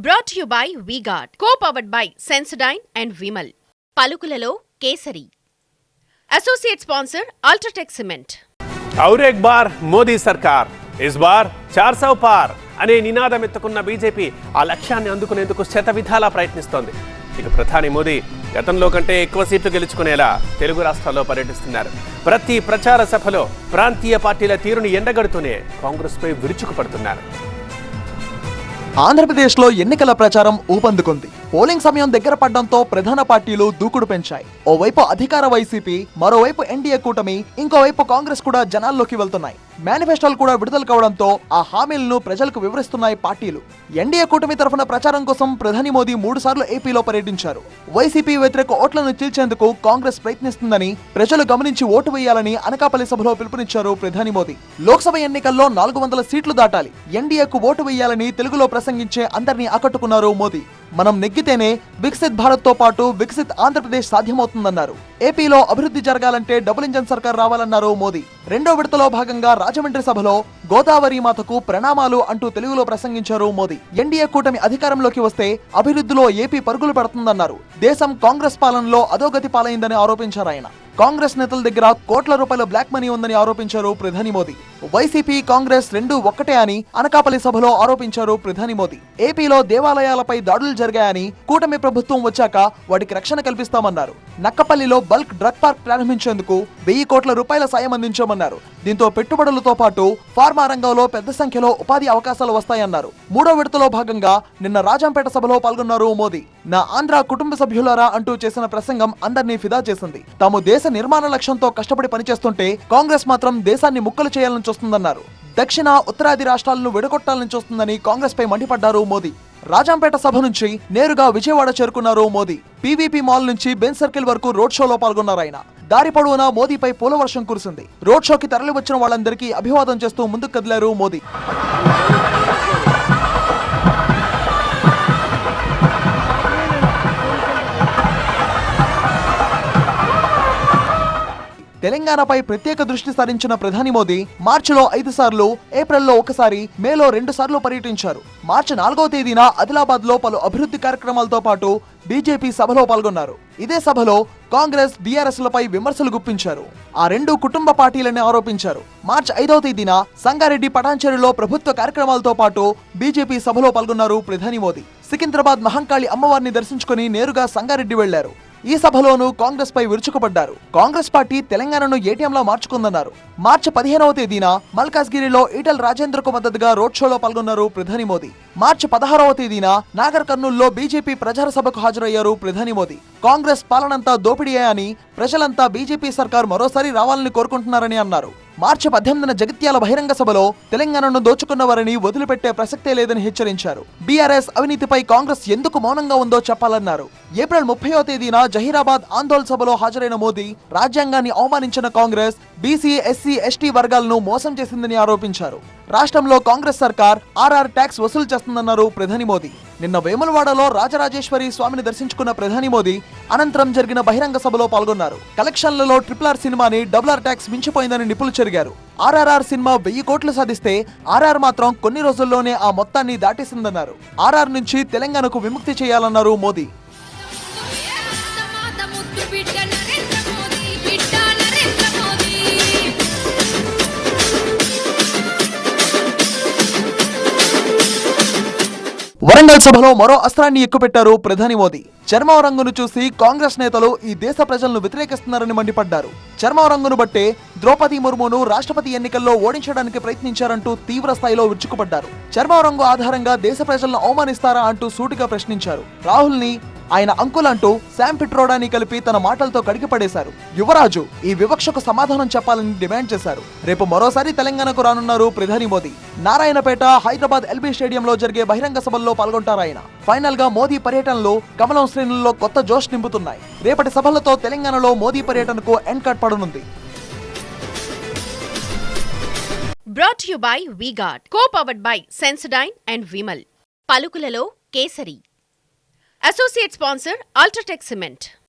Brought to you by V-Guard, co-powered by Sensodyne and Vimal. పలుకులలో కేసరి. Associate sponsor Ultratech Cement. और एक बार మోదీ సర్కార్ ఇస్ బార్ 400 పార్ అనే నినాదం ఎత్తుకున్న బీజేపీ ఆ లక్ష్యాన్ని అందుకునేందుకు శతవిధాలా ప్రయత్నిస్తోంది. ఇక ప్రధాని మోదీ గతంలో కంటే ఎక్కువ సీట్లు గెలుచుకునేలా తెలుగు రాష్ట్రాల్లో పర్యటిస్తున్నారు. ప్రతి ప్రచార సభలో ప్రాంతీయ పార్టీల తీరును ఎండగడుతూనే కాంగ్రెస్ పై విరుచుకుపడుతున్నారు. ఆంధ్రప్రదేశ్లో ఎన్నికల ప్రచారం ఊపందుకుంది. పోలింగ్ సమయం దగ్గర పడడంతో ప్రధాన పార్టీలు దూకుడు పెంచాయి. ఓవైపు అధికార వైసీపీ, మరోవైపు ఎన్డీఏ కూటమి, ఇంకోవైపు కాంగ్రెస్ కూడా జనాల్లోకి వెళ్తున్నాయి. మేనిఫెస్టోలు కూడా విడుదల కావడంతో ఆ హామీలను ప్రజలకు వివరిస్తున్నాయి పార్టీలు. ఎన్డీఏ కూటమి తరఫున ప్రచారం కోసం ప్రధాని మోదీ 3 సార్లు ఏపీలో పర్యటించారు. వైసీపీ వ్యతిరేక ఓట్లను చీల్చేందుకు కాంగ్రెస్ ప్రయత్నిస్తుందని ప్రజలు గమనించి ఓటు వేయాలని అనకాపల్లి సభలో పిలుపునిచ్చారు ప్రధాని మోదీ. లోక్సభ ఎన్నికల్లో 400 సీట్లు దాటాలి, ఎన్డీఏకు ఓటు వేయాలని తెలుగులో ప్రసంగించే అందరినీ ఆకట్టుకున్నారు మోదీ. మనం నెగ్గితేనే వికసిత్ భారత్ తో పాటు వికసిత్ ఆంధ్రప్రదేశ్ సాధ్యమవుతుందన్నారు. ఏపీలో అభివృద్ధి జరగాలంటే డబుల్ ఇంజన్ సర్కార్ రావాలన్నారు మోదీ. రెండో విడతలో భాగంగా రాజమండ్రి సభలో గోదావరి మాతకు ప్రణామాలు అంటూ తెలుగులో ప్రసంగించారు మోదీ. ఎన్డీఏ కూటమి అధికారంలోకి వస్తే అభివృద్ధిలో ఏపీ పరుగులు పెడుతుందన్నారు. దేశం కాంగ్రెస్ పాలనలో అధోగతి పాలైందని ఆరోపించారు ఆయన. కాంగ్రెస్ నేతల దగ్గర కోట్ల రూపాయల బ్లాక్ మనీ ఉందని ఆరోపించారు ప్రధాని మోదీ. వైసీపీ, కాంగ్రెస్ రెండూ ఒక్కటే అని అనకాపల్లి సభలో ఆరోపించారు ప్రధాని మోదీ. ఏపీలో దేవాలయాలపై దాడులు జరిగాయని, కూటమి ప్రభుత్వం వచ్చాక వాటికి రక్షణ కల్పిస్తామన్నారు. నక్కపల్లిలో బల్క్ డ్రగ్ పార్క్ ప్రారంభించేందుకు 1000 కోట్ల రూపాయల సాయం అందించామన్నారు. దీంతో పెట్టుబడులతో పాటు ఫార్మా రంగంలో పెద్ద సంఖ్యలో ఉపాధి అవకాశాలు వస్తాయన్నారు. మూడో విడతలో భాగంగా నిన్న రాజంపేట సభలో పాల్గొన్నారు మోదీ. నా ఆంధ్ర కుటుంబ సభ్యులారా అంటూ చేసిన ప్రసంగం అందరినీ ఫిదా చేసింది. తాము దేశ నిర్మాణ లక్ష్యంతో కష్టపడి పనిచేస్తుంటే కాంగ్రెస్ మాత్రం దేశాన్ని ముక్కలు చేయాలని చూస్తుందన్నారు. దక్షిణ, ఉత్తరాది రాష్ట్రాలను విడగొట్టాలని చూస్తుందని కాంగ్రెస్ పై మండిపడ్డారు మోదీ. రాజంపేట సభ నుంచి నేరుగా విజయవాడ చేరుకున్నారు మోదీ. పీవీపీ మాల్ నుంచి బెంజ్ సర్కిల్ వరకు రోడ్ షోలో పాల్గొన్నారు ఆయన. దారి పొడవునా మోదీపై పూల వర్షం కురిసింది. రోడ్ షోకి తరలి వచ్చిన వాళ్ళందరికీ అభివాదం చేస్తూ ముందుకు కదిలారు మోదీ. తెలంగాణపై ప్రత్యేక దృష్టి సారించిన ప్రధాని మోదీ మార్చిలో 5 సార్లు, ఏప్రిల్లో 1 సారి, మేలో 2 సార్లు పర్యటించారు. మార్చి 4వ తేదీన ఆదిలాబాద్ లో పలు అభివృద్ధి కార్యక్రమాలతో పాటు బీజేపీ సభలో పాల్గొన్నారు. ఇదే సభలో కాంగ్రెస్, బీఆర్ఎస్ లపై విమర్శలు గుప్పించారు. ఆ రెండు కుటుంబ పార్టీలని ఆరోపించారు. మార్చి 5వ తేదీన సంగారెడ్డి, పటాన్చెరులో ప్రభుత్వ కార్యక్రమాలతో పాటు బీజేపీ సభలో పాల్గొన్నారు ప్రధాని మోదీ. సికింద్రాబాద్ మహంకాళి అమ్మవారిని దర్శించుకుని నేరుగా సంగారెడ్డి వెళ్లారు. ఈ సభలోనూ కాంగ్రెస్ పై విరుచుకుపడ్డారు. కాంగ్రెస్ పార్టీ తెలంగాణను ఏటీఎంలా మార్చుకుందన్నారు. మార్చి 15వ తేదీన మల్కాజ్గిరిలో ఈటెల రాజేంద్రకు మద్దతుగా రోడ్ షోలో పాల్గొన్నారు ప్రధాని మోదీ. మార్చి 16వ తేదీన నాగర్ కర్నూల్లో బీజేపీ ప్రచార సభకు హాజరయ్యారు ప్రధాని మోదీ. కాంగ్రెస్ పాలనంతా దోపిడీయే అని, ప్రజలంతా బీజేపీ సర్కార్ మరోసారి రావాలని కోరుకుంటున్నారని అన్నారు. మార్చి 18న జగిత్యాల బహిరంగ సభలో తెలంగాణను దోచుకున్నవారని వదిలిపెట్టే ప్రసక్తే లేదని హెచ్చరించారు. బీఆర్ఎస్ అవినీతిపై కాంగ్రెస్ ఎందుకు మౌనంగా ఉందో చెప్పాలన్నారు. ఏప్రిల్ 30వ తేదీన జహీరాబాద్ ఆందోళన్ సభలో హాజరైన మోదీ రాజ్యాంగాన్ని అవమానించిన కాంగ్రెస్ బీసీ, ఎస్సీ, ఎస్టీ వర్గాలను మోసం చేసిందని ఆరోపించారు. రాష్ట్రంలో కాంగ్రెస్ సర్కార్ ఆర్ఆర్ ట్యాక్స్ వసూలు చేస్తుందన్నారు ప్రధాని మోదీ. నిన్న వేములవాడలో రాజరాజేశ్వరి స్వామిని దర్శించుకున్న ప్రధాని మోదీ అనంతరం జరిగిన బహిరంగ సభలో పాల్గొన్నారు. కలెక్షన్లలో RRR సినిమాని RRR ట్యాక్స్ మించిపోయిందని నిపుణులు చెరిగారు. RRR సినిమా 1000 కోట్లు సాధిస్తే RR మాత్రం కొన్ని రోజుల్లోనే ఆ మొత్తాన్ని దాటేసిందన్నారు. RR నుంచి తెలంగాణకు విముక్తి చేయాలన్నారు మోదీ. వరంగల్ సభలో మరో అస్త్రాన్ని ఎక్కుపెట్టారు ప్రధాని మోదీ. చర్మం రంగును చూసి కాంగ్రెస్ నేతలు ఈ దేశ ప్రజలను వ్యతిరేకిస్తున్నారని మండిపడ్డారు. చర్మం రంగును బట్టే ద్రౌపది ముర్మును రాష్ట్రపతి ఎన్నికల్లో ఓడించడానికి ప్రయత్నించారంటూ తీవ్ర స్థాయిలో విరుచుకుపడ్డారు. చర్మం రంగు ఆధారంగా దేశ ప్రజలను అవమానిస్తారా అంటూ సూటిగా ప్రశ్నించారు. రాహుల్ని ఆయన అంకుల్ అంటూ శామ్ పిట్రోడాని కలిపి తన మాటలతో కడిగిపడేశారు. యువరాజు ఈ వివక్షకు సమాధానం చెప్పాలని డిమాండ్ చేశారు. రేపు మరోసారి తెలంగాణకు రానున్నారు ప్రధాని మోదీ. నారాయణపేట, హైదరాబాద్ ఎల్బీ స్టేడియంలో జరిగే బహిరంగ సభల్లో పాల్గొంటారు ఆయన. ఫైనల్ గా మోదీ పర్యటనలో కమలం శ్రేణుల్లో కొత్త జోష్ నింపుతున్నాయి. రేపటి సభలతో తెలంగాణలో మోదీ పర్యటనకు ఎండ్ కట్ పడనుంది. Brought to you by V-Guard, co-powered by Sensodyne and Vimal. పలుకులలో కేసరి. Associate sponsor Ultratech Cement.